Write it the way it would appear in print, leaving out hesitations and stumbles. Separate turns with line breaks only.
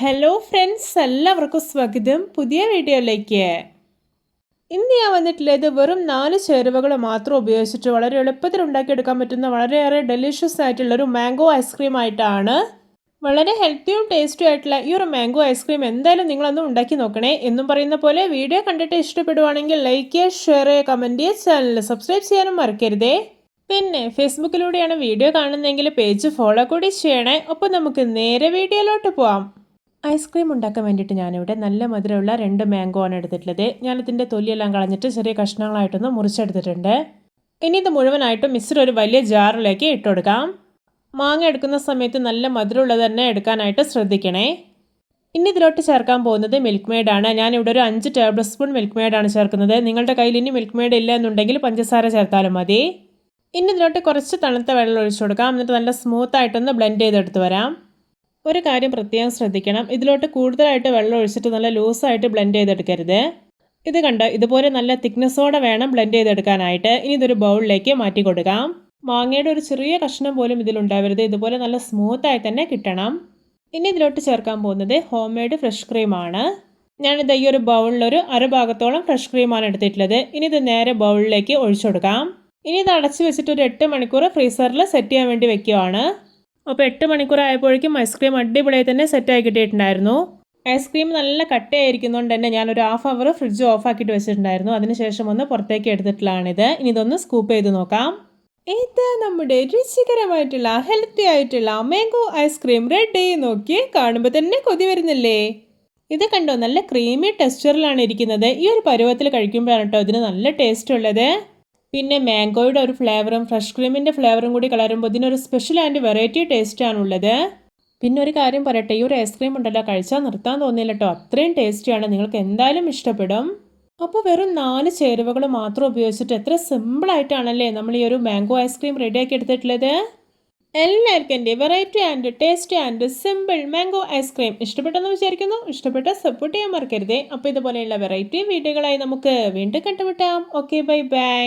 Hello friends, എല്ലാവർക്കും സ്വാഗതം പുതിയ വീഡിയോയിലേക്ക്. ഇന്ന് ഞാൻ വന്നിട്ടുള്ളത് വെറും 4 ചേരുവകൾ മാത്രം ഉപയോഗിച്ചിട്ട് വളരെ എളുപ്പത്തിൽ ഉണ്ടാക്കിയെടുക്കാൻ പറ്റുന്ന വളരെയേറെ ഡെലിഷ്യസ് ആയിട്ടുള്ളൊരു മാംഗോ ഐസ്ക്രീം ആയിട്ടാണ്. വളരെ ഹെൽത്തിയും ടേസ്റ്റും ആയിട്ടുള്ള ഈ ഒരു മാംഗോ ഐസ്ക്രീം എന്തായാലും നിങ്ങളൊന്ന് ഉണ്ടാക്കി നോക്കണേ. എന്നും പറയുന്ന പോലെ വീഡിയോ കണ്ടിട്ട് ഇഷ്ടപ്പെടുവാണെങ്കിൽ ലൈക്ക് ചെയ്യുക, ഷെയർ ചെയ്യുക, കമൻറ്റ് ചെയ്യുക, ചാനൽ സബ്സ്ക്രൈബ് ചെയ്യാനും മറക്കരുതേ. പിന്നെ ഫേസ്ബുക്കിലൂടെയാണ് വീഡിയോ കാണുന്നതെങ്കിൽ പേജ് ഫോളോ കൂടി ചെയ്യണേ. അപ്പോൾ നമുക്ക് നേരെ വീഡിയോയിലോട്ട് പോവാം. ഐസ്ക്രീം ഉണ്ടാക്കാൻ വേണ്ടിയിട്ട് ഞാനിവിടെ നല്ല മധുരമുള്ള 2 മാംഗോ ആണ് എടുത്തിട്ടുള്ളത്. ഞാനതിൻ്റെ തൊലിയെല്ലാം കളഞ്ഞിട്ട് ചെറിയ കഷ്ണങ്ങളായിട്ടൊന്ന് മുറിച്ചെടുത്തിട്ടുണ്ട്. ഇനി ഇത് മുഴുവനായിട്ടും മിക്സിയിൽ ഒരു വലിയ ജാറിലേക്ക് ഇട്ട് കൊടുക്കാം. മാങ്ങ എടുക്കുന്ന സമയത്ത് നല്ല മധുരമുള്ളത് തന്നെ എടുക്കാനായിട്ട് ശ്രദ്ധിക്കണേ. ഇനി ഇതിലോട്ട് ചേർക്കാൻ പോകുന്നത് മിൽക്ക് മെയ്ഡാണ്. ഞാനിവിടെ ഒരു 5 ടേബിൾ സ്പൂൺ മിൽക്ക് മെയ്ഡാണ് ചേർക്കുന്നത്. നിങ്ങളുടെ കയ്യിൽ ഇനി മിൽക്ക് മെയ്ഡ് ഇല്ല എന്നുണ്ടെങ്കിൽ പഞ്ചസാര ചേർത്താലും മതി. ഇനി ഇതിലോട്ട് കുറച്ച് തണുത്ത വെള്ളം ഒഴിച്ചു കൊടുക്കാം. എന്നിട്ട് നല്ല സ്മൂത്തായിട്ടൊന്ന് ബ്ലെൻഡ് ചെയ്തെടുത്ത് വരാം. ഒരു കാര്യം പ്രത്യേകം ശ്രദ്ധിക്കണം, ഇതിലോട്ട് കൂടുതലായിട്ട് വെള്ളം ഒഴിച്ചിട്ട് നല്ല ലൂസായിട്ട് ബ്ലെൻഡ് ചെയ്തെടുക്കരുത്. ഇത് കണ്ട് ഇതുപോലെ നല്ല തിക്നെസ്സോടെ വേണം ബ്ലെൻഡ് ചെയ്തെടുക്കാനായിട്ട്. ഇനി ഇതൊരു ബൗളിലേക്ക് മാറ്റി കൊടുക്കാം. മാങ്ങയുടെ ഒരു ചെറിയ കഷ്ണം പോലും ഇതിലുണ്ടാവരുത്. ഇതുപോലെ നല്ല സ്മൂത്തായി തന്നെ കിട്ടണം. ഇനി ഇതിലോട്ട് ചേർക്കാൻ പോകുന്നത് ഹോം മെയ്ഡ് ഫ്രഷ് ക്രീമാണ്. ഞാനിത് ഈ ഒരു ബൗളിലൊരു അരഭാഗത്തോളം ഫ്രഷ് ക്രീമാണ് എടുത്തിട്ടുള്ളത്. ഇനി ഇത് നേരെ ബൗളിലേക്ക് ഒഴിച്ചു കൊടുക്കാം. ഇനി ഇത് അടച്ചു വെച്ചിട്ട് ഒരു 8 മണിക്കൂർ ഫ്രീസറിൽ സെറ്റ് ചെയ്യാൻ വേണ്ടി വെക്കുകയാണ്. അപ്പോൾ 8 മണിക്കൂർ ആയപ്പോഴേക്കും ഐസ്ക്രീം അടിപൊളിയായി തന്നെ സെറ്റായി കിട്ടിയിട്ടുണ്ടായിരുന്നു. ഐസ്ക്രീം നല്ല കട്ടയായിരിക്കുന്നതുകൊണ്ട് തന്നെ ഞാനൊരു ഹാഫ് അവർ ഫ്രിഡ്ജ് ഓഫ് ആക്കിയിട്ട് വെച്ചിട്ടുണ്ടായിരുന്നു. അതിനുശേഷം ഒന്ന് പുറത്തേക്ക് എടുത്തിട്ടുള്ളതാണിത്. ഇനി ഇതൊന്ന് സ്കൂപ്പ് ചെയ്ത് നോക്കാം. ഇത് നമ്മുടെ രുചികരമായിട്ടുള്ള ഹെൽത്തി ആയിട്ടുള്ള മാംഗോ ഐസ്ക്രീം റെഡി. നോക്കി കാണുമ്പോൾ തന്നെ കൊതി വരുന്നില്ലേ? ഇത് കണ്ടോ, നല്ല ക്രീമി ടെക്സ്ചറിലാണ് ഇരിക്കുന്നത്. ഈ ഒരു പരുവത്തിൽ കഴിക്കുമ്പോഴാണ് കേട്ടോ ഇതിന് നല്ല ടേസ്റ്റ് ഉള്ളത്. പിന്നെ മാംഗോയുടെ ഒരു ഫ്ലേവറും ഫ്രഷ് ക്രീമിൻ്റെ ഫ്ലേവറും കൂടി കളരുമ്പോൾ ഇതിനൊരു സ്പെഷ്യൽ ആൻഡ് വെറൈറ്റി ടേസ്റ്റാണുള്ളത്. പിന്നെ ഒരു കാര്യം പറയട്ടെ, ഈ ഒരു ഐസ്ക്രീം ഉണ്ടല്ലോ കഴിച്ചാൽ നിർത്താൻ തോന്നില്ല കേട്ടോ. അത്രയും ടേസ്റ്റിയാണ്, നിങ്ങൾക്ക് എന്തായാലും ഇഷ്ടപ്പെടും. അപ്പോൾ വെറും 4 ചേരുവകൾ മാത്രം ഉപയോഗിച്ചിട്ട് എത്ര സിമ്പിളായിട്ടാണല്ലേ നമ്മൾ ഈ ഒരു മാംഗോ ഐസ്ക്രീം റെഡിയാക്കി എടുത്തിട്ടുള്ളത്. എല്ലാവർക്കും എൻ്റെ variety and tasty and simple mango ice cream ഇഷ്ടപ്പെട്ടെന്ന് വിചാരിക്കുന്നു. ഇഷ്ടപ്പെട്ട സപ്പോർട്ട് ചെയ്യാൻ മറക്കരുതേ. അപ്പോൾ ഇതുപോലെയുള്ള വെറൈറ്റി വീഡിയോകളായി നമുക്ക് വീണ്ടും കണ്ടുമുട്ടാം. Okay, bye bye.